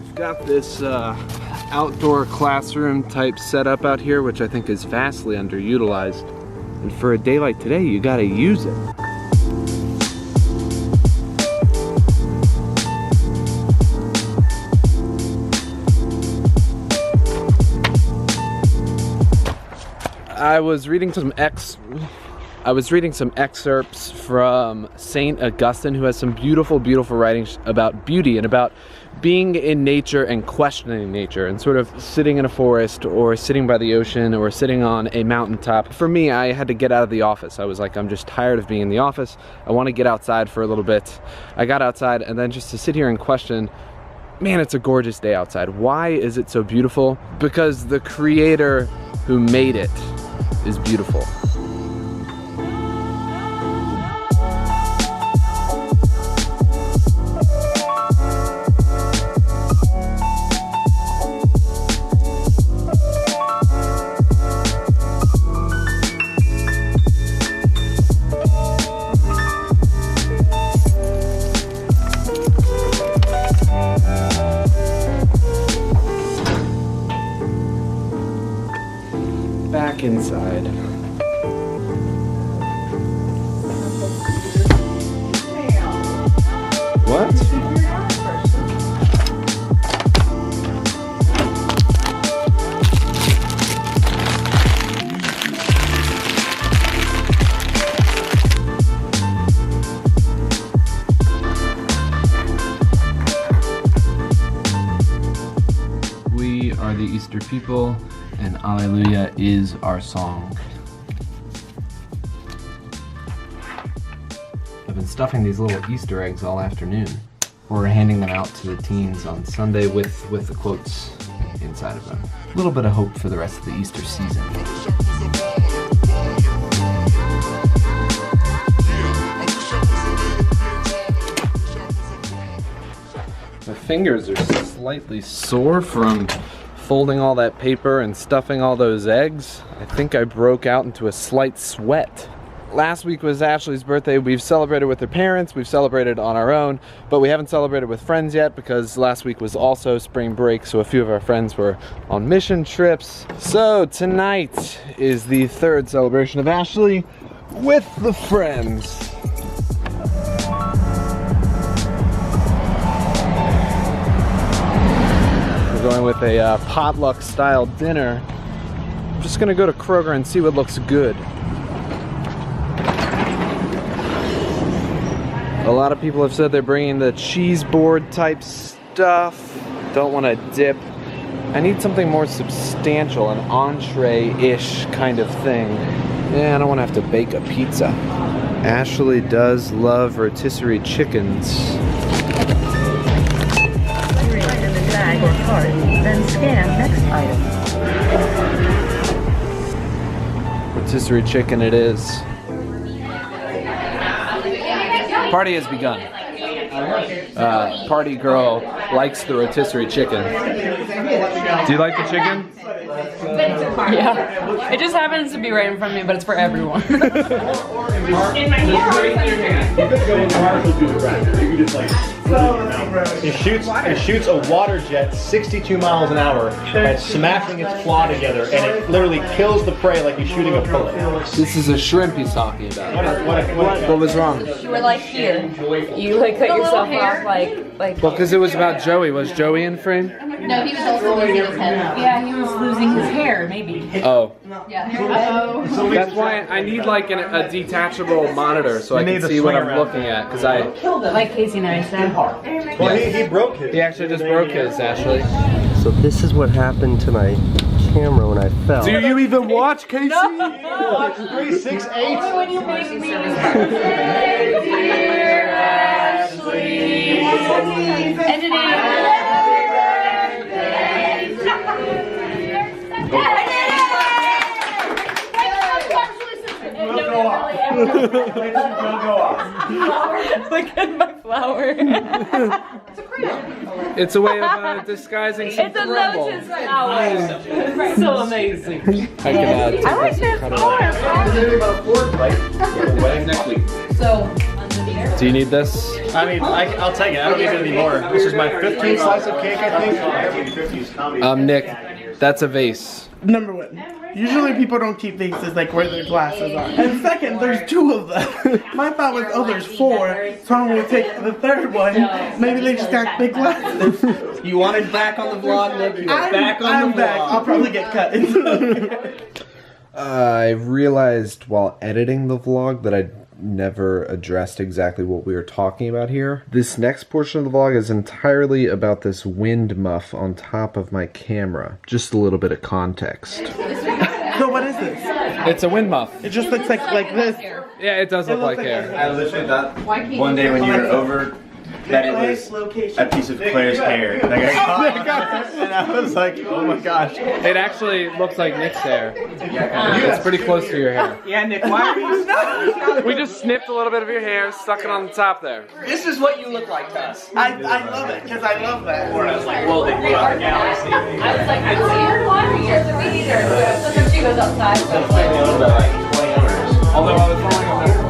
We've got this outdoor classroom type setup out here, which I think is vastly underutilized. And for a day like today, you gotta use it. I was reading some excerpts from Saint Augustine, who has some beautiful, beautiful writings about beauty and about being in nature and questioning nature and sort of sitting in a forest or sitting by the ocean or sitting on a mountaintop. For me, I had to get out of the office. I was like, I'm just tired of being in the office. I want to get outside for a little bit. I got outside, and then just to sit here and question, man, it's a gorgeous day outside. Why is it so beautiful? Because the creator who made it is beautiful. Back inside. What? We are the Easter people, and Alleluia is our song. I've been stuffing these little Easter eggs all afternoon. We're handing them out to the teens on Sunday with the quotes inside of them. A little bit of hope for the rest of the Easter season. My fingers are slightly sore from folding all that paper and stuffing all those eggs. I think I broke out into a slight sweat. Last week was Ashley's birthday. We've celebrated with her parents, we've celebrated on our own, but we haven't celebrated with friends yet because last week was also spring break, so a few of our friends were on mission trips. So tonight is the third celebration of Ashley with the friends. We're going with a potluck style dinner. I'm just gonna go to Kroger and see what looks good. A lot of people have said they're bringing the cheese board type stuff. Don't want to dip. I need something more substantial, an entree-ish kind of thing. Yeah, I don't want to have to bake a pizza. Ashley does love rotisserie chickens. Write in the bag or cart, then scan next item. Rotisserie chicken it is. Party has begun. Party girl likes the rotisserie chicken. Do you like the chicken? Yeah. It just happens to be right in front of me, but it's for everyone. It shoots a water jet 62 miles an hour and smashing its claw together, and it literally kills the prey like you're shooting a bullet. This is a shrimp he's talking about. What was wrong? You were like here. You like cut yourself off like. Well, because it was about Joey. Was Joey in frame? No, he was also losing his head. Yeah, he was losing his hair, maybe. Oh. Yeah. Uh-oh. That's why I need like a detachable monitor so I can see what I'm looking at. Because I Like Casey Neistat. Well, he broke his. he actually just broke his, Ashley. So this is what happened to my camera when I fell. Do you even watch, Casey? Watch 3, 6, 8. When you make me. Look at my flower. It's a way of disguising some It's a crumble. lotus flower. So amazing. I can take this and cut it off. next week. So, Do you need this? I mean, I'll take it. I don't need it anymore. This is my 15th slice of cake, I think. Nick, that's a vase. Number one. Usually people don't keep vases like where their glasses are. And second, there's 2 of them. My thought was, oh, there's 4, so I'm gonna take the 3rd one. Maybe they just got big glasses. You wanted back on the vlog, Nick? You were back on the vlog. I'll probably get cut. I realized while editing the vlog that I never addressed exactly what we were talking about here. This next portion of the vlog is entirely about this wind muff on top of my camera. Just a little bit of context. So what is this? It's a wind muff. It just looks like this. Yeah, it does look like hair. I literally thought one day when you were over that it was a piece of Claire's hair. Like I caught and I was like, oh my gosh. It actually looks like Nick's hair. It's pretty close to your hair. Yeah, Nick, why are you... We just snipped a little bit of your hair, stuck it on the top there. This is what you look like to us. I love it, because I love that. I was like, well, they put out the galaxy. I was like, I don't hear water here, so we need her. Sometimes she goes outside. So Like 20 hours. Although I was wrong on that.